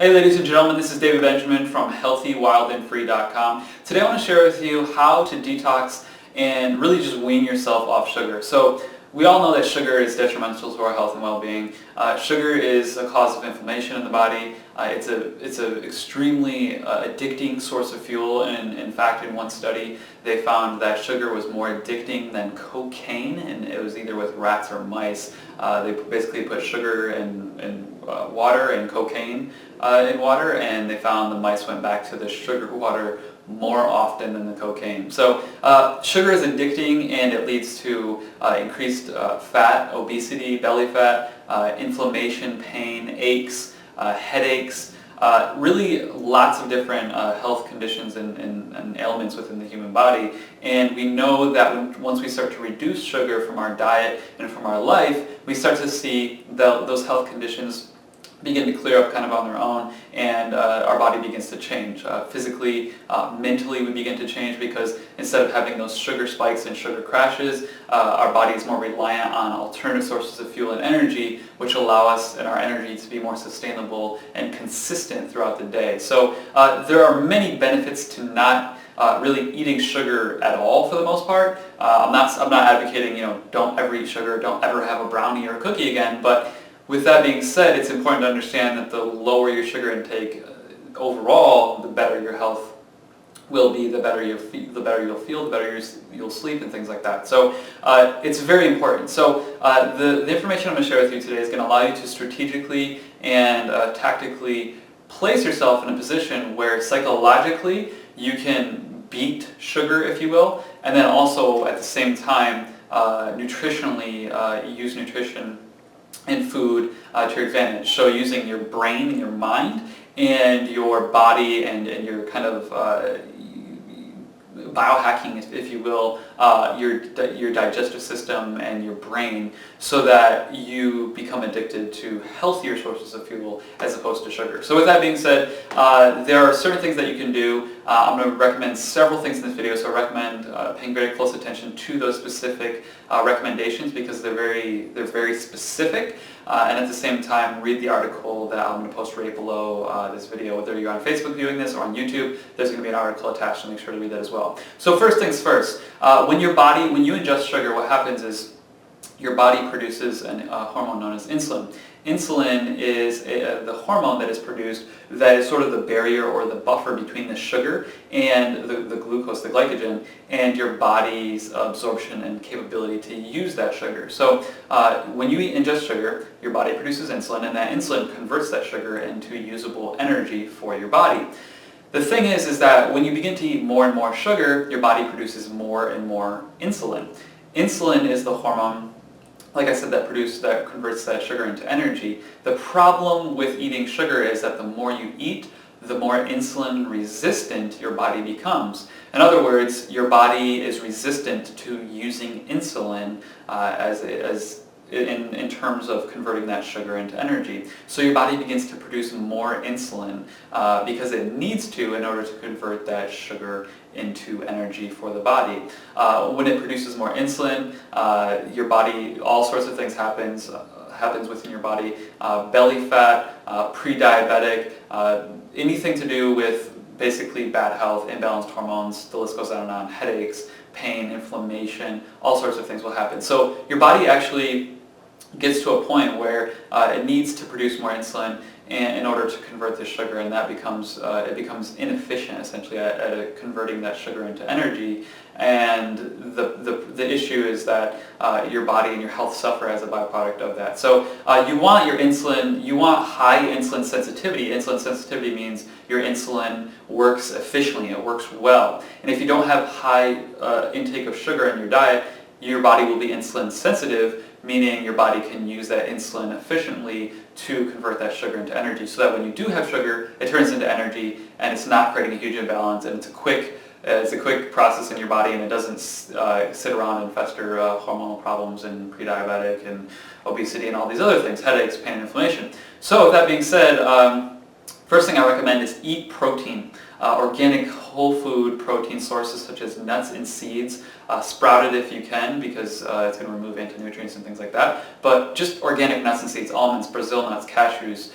Hey ladies and gentlemen, this is David Benjamin from healthywildandfree.com. Today I want to share with you how to detox and really just wean yourself off sugar. So we all know that sugar is detrimental to our health and well-being. Sugar is a cause of inflammation in the body. It's an extremely addicting source of fuel, and in fact in one study they found that sugar was more addicting than cocaine, and it was either with rats or mice. They basically put sugar in water and cocaine in water, and they found the mice went back to the sugar water more often than the cocaine. So sugar is addicting, and it leads to increased fat, obesity, belly fat, inflammation, pain, aches, headaches, really lots of different health conditions and ailments within the human body. And we know that once we start to reduce sugar from our diet and from our life, we start to see those health conditions begin to clear up kind of on their own, and our body begins to change. Physically, mentally we begin to change, because instead of having those sugar spikes and sugar crashes, our body is more reliant on alternative sources of fuel and energy, which allow us and our energy to be more sustainable and consistent throughout the day. So there are many benefits to not really eating sugar at all for the most part. I'm not advocating, don't ever eat sugar, don't ever have a brownie or a cookie again, but with that being said, it's important to understand that the lower your sugar intake overall, the better your health will be, the better you'll feel, the better you'll sleep, and things like that. So it's very important. So the information I'm going to share with you today is going to allow you to strategically and tactically place yourself in a position where psychologically you can beat sugar, if you will, and then also at the same time nutritionally use nutrition and food to your advantage. So using your brain and your mind and your body and your kind of biohacking, if you will, your digestive system and your brain, so that you become addicted to healthier sources of fuel as opposed to sugar. So with that being said, there are certain things that you can do. I'm going to recommend several things in this video, so I recommend paying very close attention to those specific recommendations, because they're very specific, and at the same time read the article that I'm going to post right below this video. Whether you're on Facebook viewing this or on YouTube, there's going to be an article attached, so make sure to read that as well. So first things first, when you ingest sugar, what happens is your body produces a hormone known as insulin. Insulin is the hormone that is produced that is sort of the barrier or the buffer between the sugar and the glucose, the glycogen, and your body's absorption and capability to use that sugar. So when you ingest sugar, your body produces insulin, and that insulin converts that sugar into usable energy for your body. The thing is that when you begin to eat more and more sugar, your body produces more and more insulin. Insulin is the hormone, like I said, that converts that sugar into energy. The problem with eating sugar is that the more you eat, the more insulin resistant your body becomes. In other words, your body is resistant to using insulin in terms of converting that sugar into energy. So your body begins to produce more insulin because it needs to, in order to convert that sugar into energy for the body. When it produces more insulin, your body, all sorts of things happens within your body. Belly fat, pre-diabetic, anything to do with basically bad health, imbalanced hormones, the list goes on and on, headaches, pain, inflammation, all sorts of things will happen. So your body actually gets to a point where it needs to produce more insulin in order to convert the sugar, and that becomes inefficient essentially at converting that sugar into energy. And the issue is that your body and your health suffer as a byproduct of that. So you want your insulin, you want high insulin sensitivity. Insulin sensitivity means your insulin works efficiently, it works well. And if you don't have high intake of sugar in your diet, your body will be insulin sensitive, meaning your body can use that insulin efficiently to convert that sugar into energy, so that when you do have sugar, it turns into energy, and it's not creating a huge imbalance, and it's a quick process in your body, and it doesn't sit around and fester hormonal problems and pre-diabetic and obesity and all these other things, headaches, pain, and inflammation. So with that being said, First thing I recommend is eat protein. Organic whole food protein sources such as nuts and seeds, sprouted if you can, because it's going to remove anti-nutrients and things like that. But just organic nuts and seeds, almonds, Brazil nuts, cashews,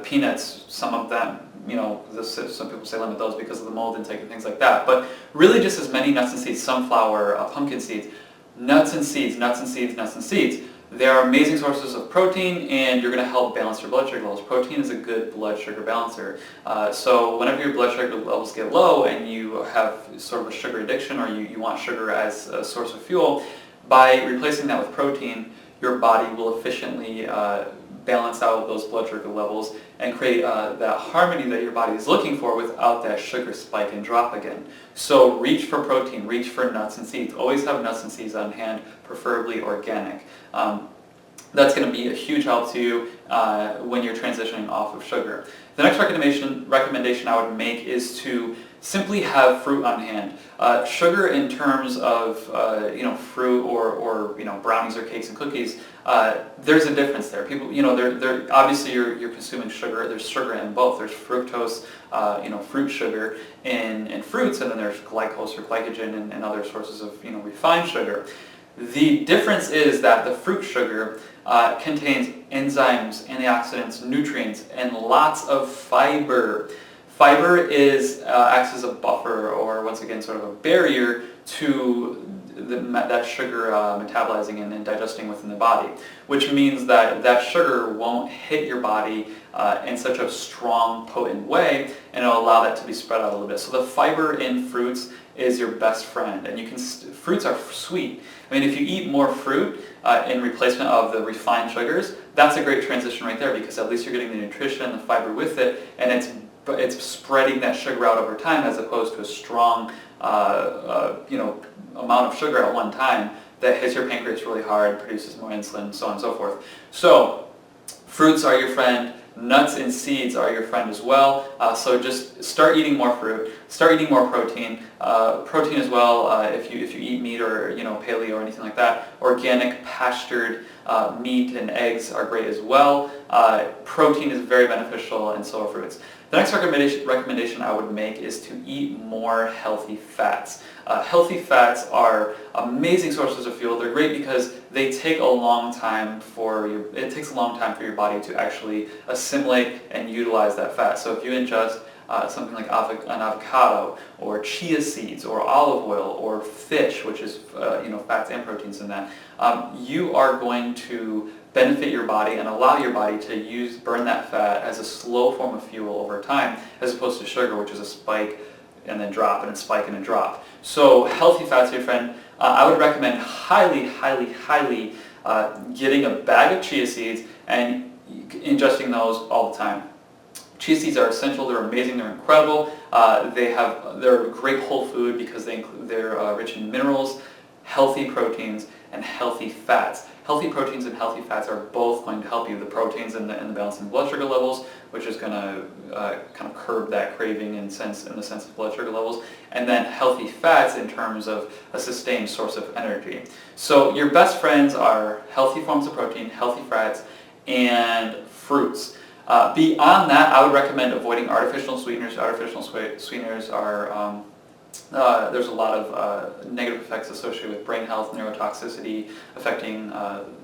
peanuts, some of them, some people say limit those because of the mold intake and things like that. But really just as many nuts and seeds, sunflower, pumpkin seeds, nuts and seeds, nuts and seeds, nuts and seeds. They are amazing sources of protein, and you're going to help balance your blood sugar levels. Protein is a good blood sugar balancer. So whenever your blood sugar levels get low and you have sort of a sugar addiction, or you want sugar as a source of fuel, by replacing that with protein, your body will efficiently balance out those blood sugar levels and create that harmony that your body is looking for without that sugar spike and drop again. So reach for protein, reach for nuts and seeds. Always have nuts and seeds on hand, preferably organic. That's going to be a huge help to you when you're transitioning off of sugar. The next recommendation I would make is to simply have fruit on hand. Sugar in terms of fruit or brownies or cakes and cookies, there's a difference there. People, they're obviously you're consuming sugar. There's sugar in both. There's fructose, fruit sugar in fruits, and then there's glycose or glycogen and other sources of refined sugar. The difference is that the fruit sugar contains enzymes, antioxidants, nutrients, and lots of fiber. Fiber acts as a buffer, or once again sort of a barrier to that sugar metabolizing and digesting within the body, which means that sugar won't hit your body in such a strong, potent way, and it'll allow that to be spread out a little bit. So the fiber in fruits is your best friend, and fruits are sweet. I mean, if you eat more fruit in replacement of the refined sugars, that's a great transition right there, because at least you're getting the nutrition and the fiber with it, and it's spreading that sugar out over time, as opposed to a strong amount of sugar at one time that hits your pancreas really hard, produces more insulin, so on and so forth. So fruits are your friend. Nuts and seeds are your friend as well. So just start eating more fruit. Start eating more protein. Protein as well. If you eat meat or paleo or anything like that, organic pastured meat and eggs are great as well. Protein is very beneficial, and so are fruits. The next recommendation I would make is to eat more healthy fats. Healthy fats are amazing sources of fuel. They're great because they take a long time it takes a long time for your body to actually assimilate and utilize that fat. So if you ingest something like an avocado or chia seeds or olive oil or fish, which is fats and proteins in that, you are going to benefit your body and allow your body to burn that fat as a slow form of fuel over time, as opposed to sugar, which is a spike and then drop, and a spike and a drop. So healthy fats, your friend. I would recommend highly, highly, highly getting a bag of chia seeds and ingesting those all the time. Chia seeds are essential. They're amazing. They're incredible. They're a great whole food because they're rich in minerals, healthy proteins, and healthy fats. Healthy proteins and healthy fats are both going to help you. The proteins in the balancing blood sugar levels, which is going to kind of curb that craving in the sense of blood sugar levels, and then healthy fats in terms of a sustained source of energy. So your best friends are healthy forms of protein, healthy fats, and fruits. Beyond that, I would recommend avoiding artificial sweeteners. Artificial sweeteners are there's a lot of negative effects associated with brain health, neurotoxicity, affecting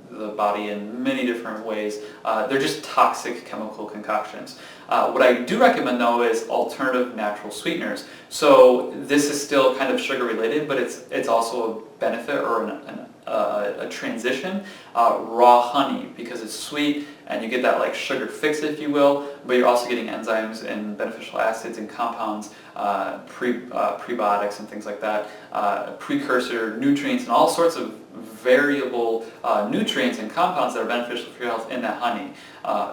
the body in many different ways. They're just toxic chemical concoctions. What I do recommend, though, is alternative natural sweeteners. So this is still kind of sugar related, but it's also a benefit or a transition. Raw honey, because it's sweet and you get that like sugar fix, if you will, but you're also getting enzymes and beneficial acids and compounds, prebiotics and things like that, precursor nutrients and all sorts of variable nutrients and compounds that are beneficial for your health in that honey,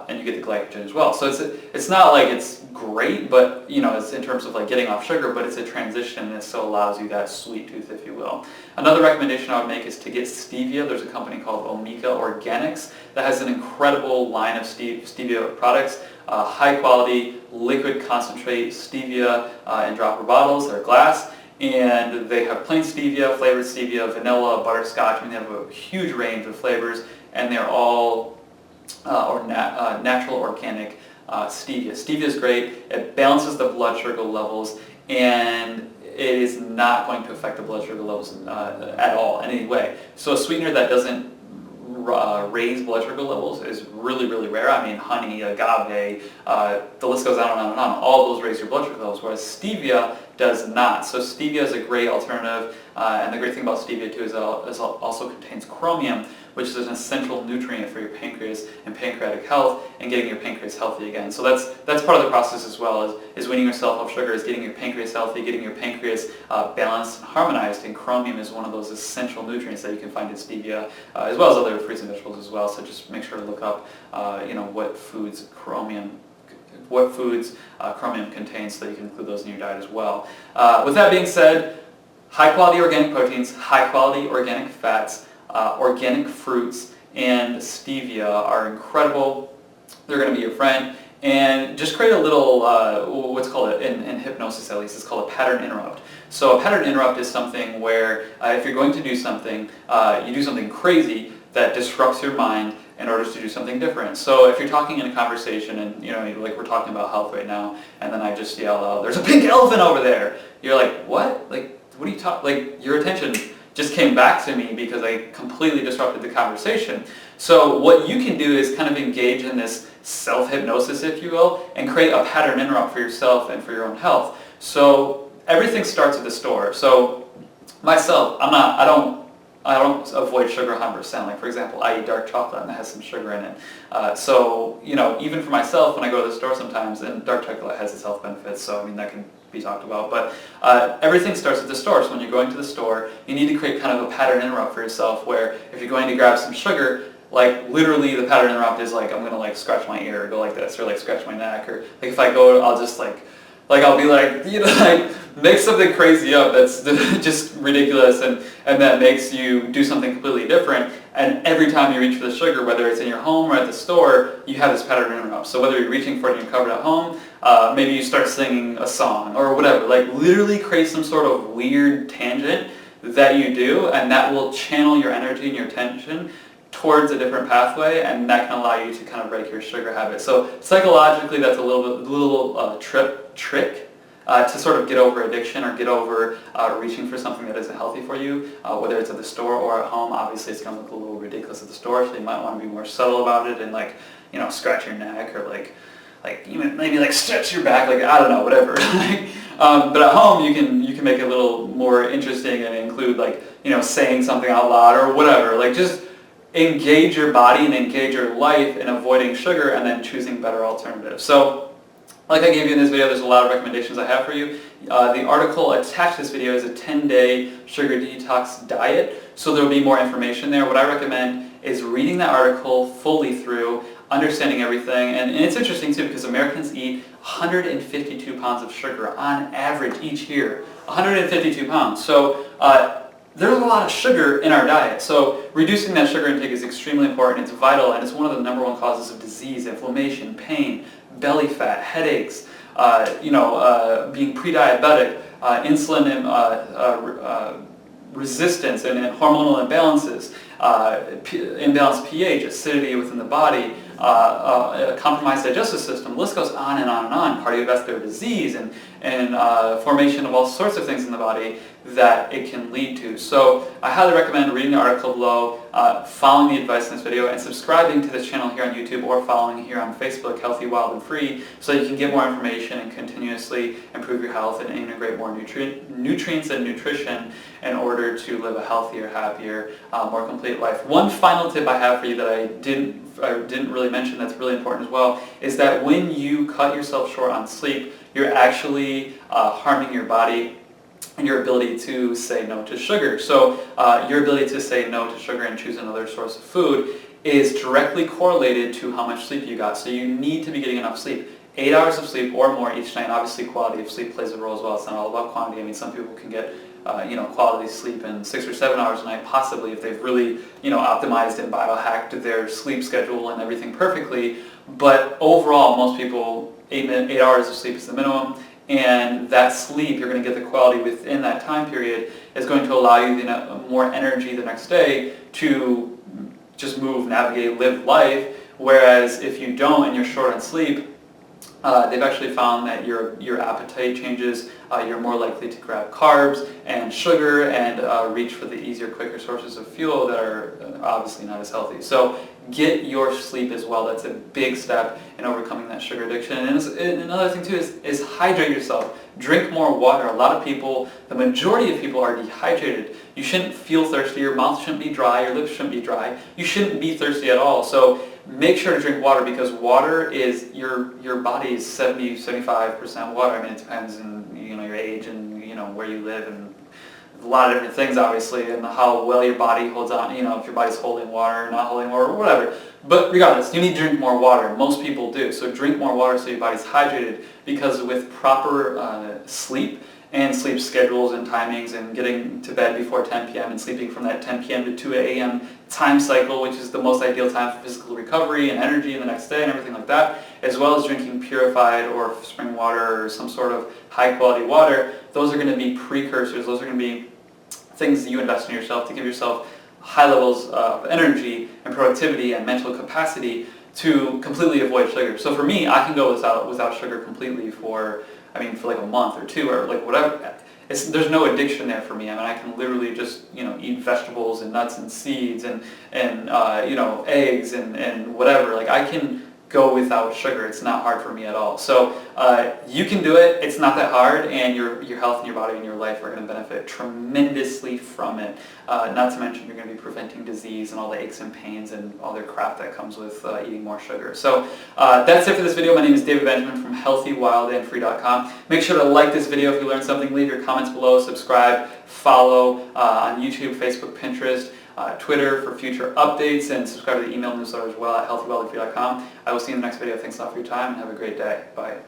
and you get the glycogen as well. So it's not like it's great, but it's in terms of like getting off sugar, but it's a transition, and it still allows you that sweet tooth, if you will. Another recommendation I would make is to get stevia. There's a company called Omega Organics that has an incredible line of stevia products, high quality liquid concentrate stevia in dropper bottles. They're glass. And they have plain stevia, flavored stevia, vanilla, butterscotch. I mean, they have a huge range of flavors, and they're all natural, organic stevia. Stevia is great. It balances the blood sugar levels, and it is not going to affect the blood sugar levels at all in any way. So a sweetener that doesn't raise blood sugar levels is really, really rare. I mean, honey, agave, the list goes on and on and on. All of those raise your blood sugar levels, whereas stevia does not. So stevia is a great alternative, and the great thing about stevia too is it also contains chromium, which is an essential nutrient for your pancreas and pancreatic health and getting your pancreas healthy again. So that's part of the process as well, is weaning yourself off sugar, is getting your pancreas healthy, getting your pancreas balanced and harmonized, and chromium is one of those essential nutrients that you can find in stevia, as well as other fruits and vegetables as well. So just make sure to look up what foods chromium contains, so you can include those in your diet as well. With that being said, high quality organic proteins, high quality organic fats, organic fruits, and stevia are incredible. They're going to be your friend. And just create a little, what's called, in hypnosis at least, it's called a pattern interrupt. So a pattern interrupt is something where if you're going to do something, you do something crazy that disrupts your mind in order to do something different. So if you're talking in a conversation and, like we're talking about health right now, and then I just yell out, "There's a pink elephant over there!" You're like, "What? Like, what are you talking?" Like, your attention just came back to me because I completely disrupted the conversation. So what you can do is kind of engage in this self-hypnosis, if you will, and create a pattern interrupt for yourself and for your own health. So everything starts at the store. So myself, I don't avoid sugar 100%. Like, for example, I eat dark chocolate and it has some sugar in it. So, even for myself, when I go to the store sometimes, and dark chocolate has its health benefits, so I mean, that can be talked about, but everything starts at the store. So when you're going to the store, you need to create kind of a pattern interrupt for yourself, where if you're going to grab some sugar, like literally the pattern interrupt is like, I'm going to like scratch my ear or go like this, or like scratch my neck, or like if I go, I'll just like I'll be like, like make something crazy up that's just ridiculous, and that makes you do something completely different. And every time you reach for the sugar, whether it's in your home or at the store, you have this pattern interrupt. So whether you're reaching for it in your cupboard at home, maybe you start singing a song or whatever. Like, literally create some sort of weird tangent that you do, and that will channel your energy and your attention towards a different pathway, and that can allow you to kind of break your sugar habit. So psychologically, that's a little trick to sort of get over addiction or get over reaching for something that isn't healthy for you, whether it's at the store or at home. Obviously, it's going to look a little ridiculous at the store, so you might want to be more subtle about it and scratch your neck, or like even maybe like stretch your back, like, I don't know, whatever. But at home, you can make it a little more interesting and include saying something out loud or whatever. Like, just engage your body and engage your life in avoiding sugar and then choosing better alternatives. So, like I gave you in this video, there's a lot of recommendations I have for you. The article attached to this video is a 10-day sugar detox diet, so there will be more information there. What I recommend is reading that article fully through, understanding everything, and it's interesting too, because Americans eat 152 pounds of sugar on average each year. 152 pounds. So there's a lot of sugar in our diet, so reducing that sugar intake is extremely important. It's vital, and it's one of the #1 causes of disease, inflammation, pain, belly fat, headaches, being pre-diabetic, insulin resistance, and hormonal imbalances, imbalanced pH, acidity within the body, compromised digestive system. The list goes on and on and on. Cardiovascular disease and formation of all sorts of things in the body that it can lead to. So I highly recommend reading the article below, following the advice in this video, and subscribing to this channel here on YouTube, or following here on Facebook, Healthy, Wild, and Free, so you can get more information and continuously improve your health and integrate more nutrients and nutrition in order to live a healthier, happier, more complete life. One final tip I have for you that I didn't really mention that's really important as well, is that when you cut yourself short on sleep, you're actually harming your body and your ability to say no to sugar. So your ability to say no to sugar and choose another source of food is directly correlated to how much sleep you got. So you need to be getting enough sleep. 8 hours of sleep or more each night. Obviously, quality of sleep plays a role as well. It's not all about quantity. I mean, some people can get quality sleep in 6 or 7 hours a night, possibly, if they've really optimized and biohacked their sleep schedule and everything perfectly. But overall, most people, 8 hours of sleep is the minimum. And that sleep, you're going to get the quality within that time period, is going to allow you more energy the next day to just move, navigate, live life. Whereas if you don't and you're short on sleep, They've actually found that your appetite changes, you're more likely to grab carbs and sugar and reach for the easier, quicker sources of fuel that are obviously not as healthy. So get your sleep as well. That's a big step in overcoming that sugar addiction. And another thing too is hydrate yourself. Drink more water. A lot of people, the majority of people are dehydrated. You shouldn't feel thirsty. Your mouth shouldn't be dry. Your lips shouldn't be dry. You shouldn't be thirsty at all. So make sure to drink water, because water is your body is 70-75% water. I mean, it depends on your age and where you live and a lot of different things, obviously, and how well your body holds on. If your body's holding water, not holding water, or whatever. But regardless, you need to drink more water. Most people do. So drink more water so your body's hydrated, because with proper sleep and sleep schedules and timings and getting to bed before 10 p.m. and sleeping from that 10 p.m. to 2 a.m. time cycle, which is the most ideal time for physical recovery and energy in the next day and everything like that, as well as drinking purified or spring water or some sort of high quality water, those are going to be precursors. Those are going to be things that you invest in yourself to give yourself high levels of energy and productivity and mental capacity to completely avoid sugar. So for me, I can go without sugar completely for like a month or two or like whatever. There's no addiction there for me. I mean, I can literally just eat vegetables and nuts and seeds and eggs and whatever. Like I can go without sugar. It's not hard for me at all. So you can do it. It's not that hard, and your health and your body and your life are going to benefit tremendously from it. Not to mention you're going to be preventing disease and all the aches and pains and all the crap that comes with eating more sugar. So that's it for this video. My name is David Benjamin from healthywildandfree.com. Make sure to like this video if you learned something. Leave your comments below. Subscribe. Follow on YouTube, Facebook, Pinterest, Twitter for future updates, and subscribe to the email newsletter as well at healthywildandfree.com. I will see you in the next video. Thanks a lot for your time and have a great day. Bye.